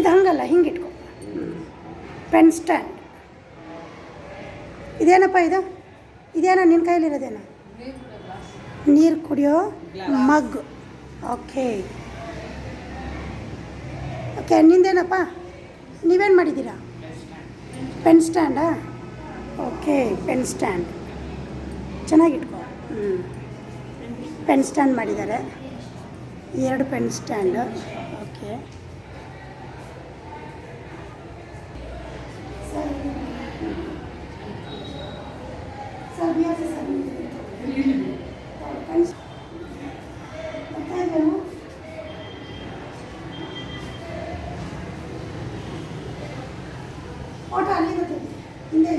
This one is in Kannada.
ಇದು ಹಂಗಲ್ಲ, ಹಿಂಗೆ ಇಟ್ಕೊ. Pen stand. ಇದೇನಪ್ಪ ಇದು? ಇದೇನೋ ನಿನ್ನ ಕೈಲಿರೋದೇನೋ? ನೀರು ಕುಡಿಯೋ ಮಗ್. ಓಕೆ ಓಕೆ, ನಿಂದೇನಪ್ಪ? ನೀವೇನು ಮಾಡಿದ್ದೀರಾ? ಪೆನ್ ಸ್ಟ್ಯಾಂಡಾ? ಓಕೆ, ಪೆನ್ ಸ್ಟ್ಯಾಂಡ್ ಚೆನ್ನಾಗಿಟ್ಕೊ. ಪೆನ್ ಸ್ಟ್ಯಾಂಡ್ ಮಾಡಿದ್ದಾರೆ, 2 ಪೆನ್ ಸ್ಟ್ಯಾಂಡು. ಓಕೆ, ಫೋಟೋ ಅಲ್ಲಿ ಹಿಂದೆ